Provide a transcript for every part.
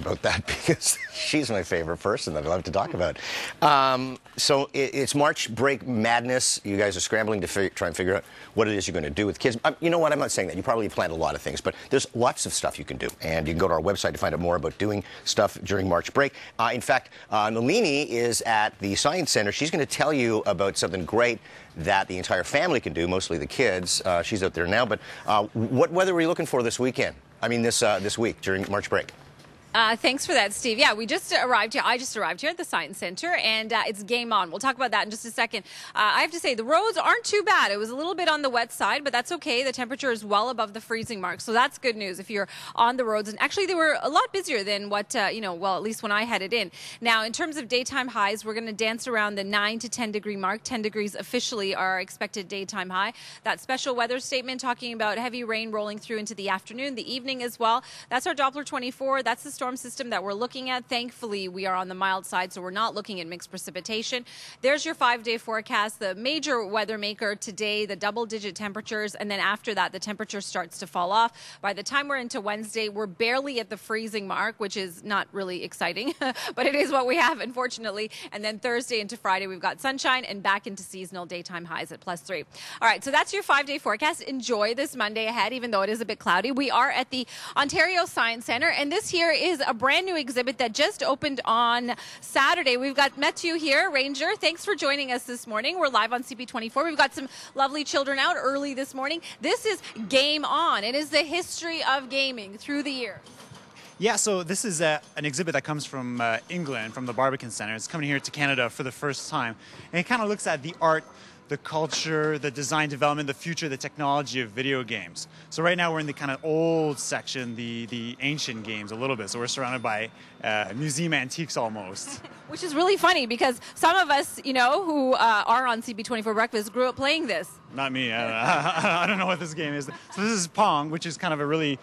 about that because she's my favorite person that I love to talk about. So it's March break madness. You guys are scrambling to try and figure out what it is you're going to do with kids. You know what? I'm not saying that. You probably planned a lot of things, but there's lots of stuff you can do. And you can go to our website to find out more about doing stuff during March break. In fact, Nalini is at the Science Center. She's going to tell you about something great that the entire family can do, mostly the kids. She's out there now. But what weather are you looking for this weekend? I mean, this week during March break. Thanks for that, Steve. Yeah, we just arrived here. I just arrived here at the Science Center, and it's game on. We'll talk about that in just a second. I have to say, the roads aren't too bad. It was a little bit on the wet side, but that's okay. The temperature is well above the freezing mark, so that's good news if you're on the roads. And actually, they were a lot busier than what, well, at least when I headed in. Now, in terms of daytime highs, we're going to dance around the 9 to 10 degree mark. 10 degrees officially our expected daytime high. That special weather statement talking about heavy rain rolling through into the afternoon, the evening as well. That's our Doppler 24. That's the storm system that we're looking at. Thankfully, we are on the mild side, so we're not looking at mixed precipitation. There's your 5-day forecast. The major weather maker today, the double-digit temperatures, and then after that, the temperature starts to fall off. By the time we're into Wednesday, we're barely at the freezing mark, which is not really exciting, but it is what we have, unfortunately. And then Thursday into Friday, we've got sunshine and back into seasonal daytime highs at +3. All right, so that's your 5-day forecast. Enjoy this Monday ahead, even though it is a bit cloudy. We are at the Ontario Science Center, and this here is a brand new exhibit that just opened on Saturday. We've got Matthew here, Ranger. Thanks for joining us this morning. We're live on CP24. We've got some lovely children out early this morning. This is Game On. It is the history of gaming through the years. Yeah, so this is an exhibit that comes from England, from the Barbican Center. It's coming here to Canada for the first time. And it kind of looks at the art, the culture, the design development, the future, the technology of video games. So right now we're in the kind of old section, the ancient games a little bit. So we're surrounded by museum antiques almost. Which is really funny because some of us, you know, who are on CP24 Breakfast grew up playing this. Not me. I don't know what this game is. So this is Pong, which is kind of a really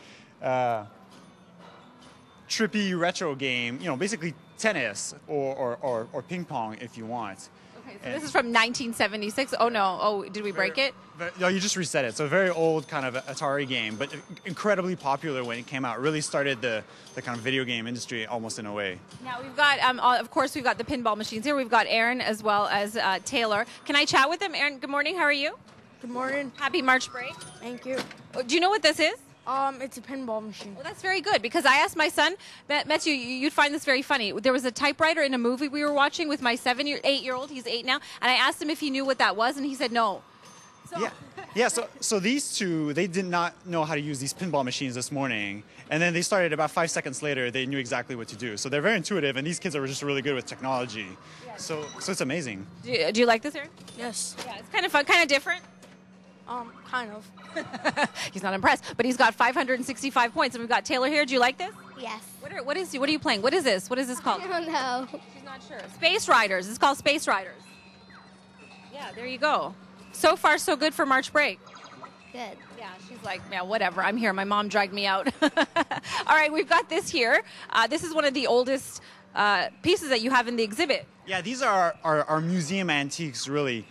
trippy retro game. You know, basically tennis or ping pong if you want. Okay, so this is from 1976. Oh no! Oh, did we break it? No, you just reset it. So a very old kind of Atari game, but incredibly popular when it came out. Really started the kind of video game industry almost in a way. Now we've got, of course, we've got the pinball machines here. We've got Aaron as well as Taylor. Can I chat with them? Aaron, good morning. How are you? Good morning. Happy March break. Thank you. Do you know what this is? It's a pinball machine. Well, that's very good because I asked my son, Matthew, you'd find this very funny. There was a typewriter in a movie we were watching with my 8-year-old, he's 8 now, and I asked him if he knew what that was, and he said no. So. Yeah. So these two, they did not know how to use these pinball machines this morning, and then they started about 5 seconds later. They knew exactly what to do. So they're very intuitive, and these kids are just really good with technology. Yeah. So it's amazing. Do you like this, Aaron? Yes. Yeah, it's kind of fun, kind of different. Kind of. He's not impressed, but he's got 565 points, and we've got Taylor here. Do you like this? Yes. What are you playing? What is this? What is this called? I don't know. She's not sure. Space Riders. It's called Space Riders. Yeah, there you go. So far, so good for March break. Good. Yeah, she's like, yeah, whatever. I'm here. My mom dragged me out. All right, we've got this here. This is one of the oldest pieces that you have in the exhibit. Yeah, these are our museum antiques, really.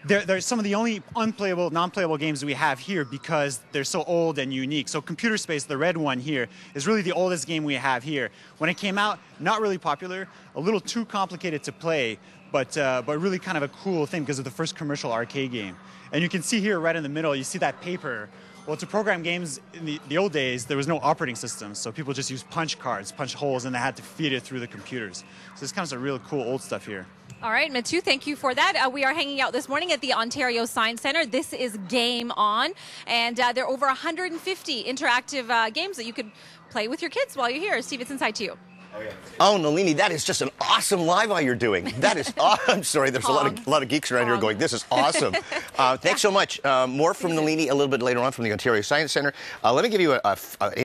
They're some of the only unplayable, non-playable games that we have here because they're so old and unique. So Computer Space, the red one here, is really the oldest game we have here. When it came out, not really popular, a little too complicated to play, but really kind of a cool thing because of the first commercial arcade game. And you can see here right in the middle, you see that paper. Well, to program games in the old days, there was no operating system, so people just used punch cards, punch holes, and they had to feed it through the computers. So it's kind of some real cool old stuff here. All right, Matthew, thank you for that. We are hanging out this morning at the Ontario Science Center. This is Game On, and there are over 150 interactive games that you could play with your kids while you're here. Steve, it's inside to you. Oh, Nalini, that is just an awesome live-eye you're doing. That is awesome. I'm sorry, there's a lot of geeks around here going, this is awesome. Thanks so much. More from Nalini a little bit later on from the Ontario Science Center. Let me give you a